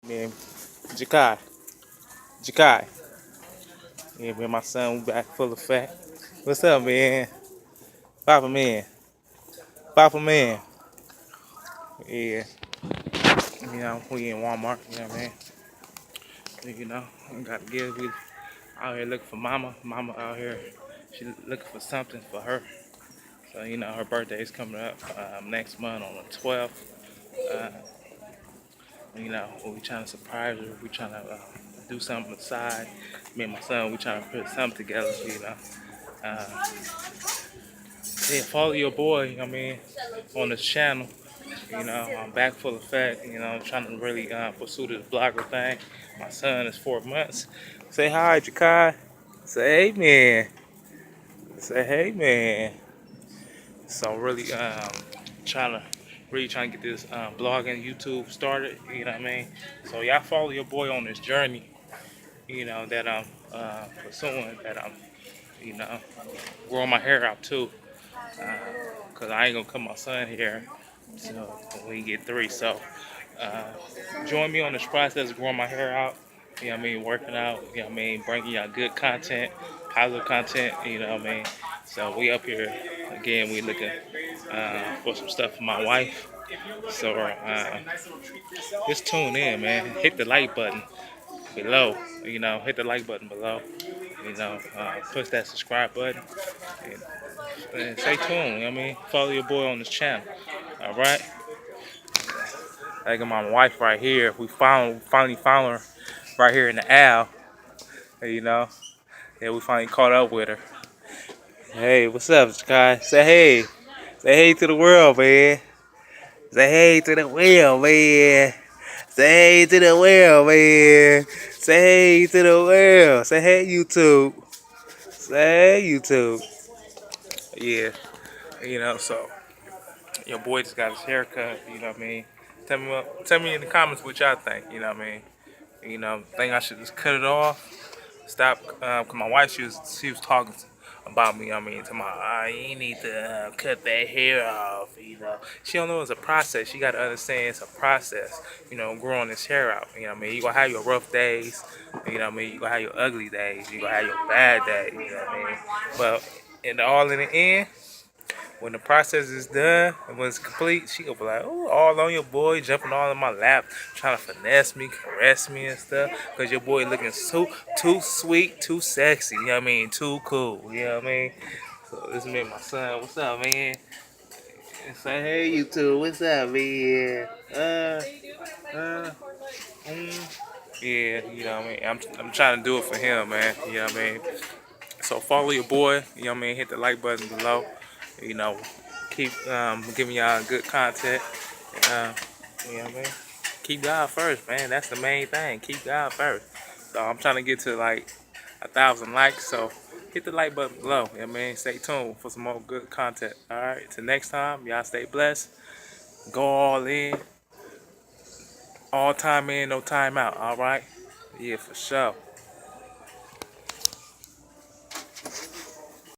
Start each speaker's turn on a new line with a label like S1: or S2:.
S1: Man, Jakai. Jakai. Yeah, man, my son, we back full effect. What's up, man? Papa man. Papa man. Yeah. You know, we in Walmart, you know what I mean? You know, I gotta give we out here looking for mama. Mama out here, she looking for something for her. So, you know, her birthday is coming up next month on the 12th. Uh, you know, we trying to surprise her. We trying to do something aside. Me and my son, we trying to put something together, you know. Uh, yeah, follow your boy, you know what I mean, on this channel. You know, I'm back full effect, you know, trying to really pursue this blogger thing. My son is 4 months. Say hi, Jakai. Say hey, man. Say hey, man. So really trying to get this blog and YouTube started, you know what I mean? So y'all follow your boy on this journey, you know, that I'm pursuing, that I'm, you know, growing my hair out too. Cause I ain't gonna cut my son hair until when we get 3. So join me on this process of growing my hair out. You know what I mean? Working out. You know what I mean? Bringing y'all good content, positive content. You know what I mean? So we up here again. We looking for some stuff for my wife. So just tune in, man. Hit the like button below. You know, hit the like button below. You know, push that subscribe button. And stay tuned, you know what I mean? Follow your boy on this channel. Alright? I got my wife right here. We finally found her right here in the aisle. You know? Yeah, we finally caught up with her. Hey, what's up, Sky? Say hey. Say hey to the world, man. Say hey to the world, man. Say hey to the world, man. Say hey to the world. Say hey, YouTube. Say hey, YouTube. Yeah. You know, so your boy just got his haircut, you know what I mean? Tell me in the comments what y'all think, you know what I mean? You know, think I should just cut it off, stop, cause my wife, she was talking about me, I mean, to my, you need to cut that hair off, you know? She don't know it's a process, she gotta understand it's a process, you know, growing this hair out, you know what I mean? You gonna have your rough days, you know what I mean? You gonna have your ugly days, you gonna have your bad days, you know what I mean? But in the end, when the process is done and when it's complete, she gonna be like, oh, all on your boy, jumping all in my lap, trying to finesse me, caress me and stuff. Cause your boy looking too sweet, too sexy, you know what I mean? Too cool, you know what I mean? So this is me and my son. What's up, man? Say hey, you two. What's up, man? Uh, yeah, you know what I mean? I'm trying to do it for him, man. You know what I mean? So follow your boy, you know what I mean? Hit the like button below. You know, keep giving y'all good content. Uh, you know what I mean? Keep God first, man. That's the main thing. Keep God first. So I'm trying to get to like 1,000 likes. So hit the like button below. You know what I mean? Stay tuned for some more good content. All right. Till next time, y'all stay blessed. Go all in. All time in, no time out. All right. Yeah, for sure.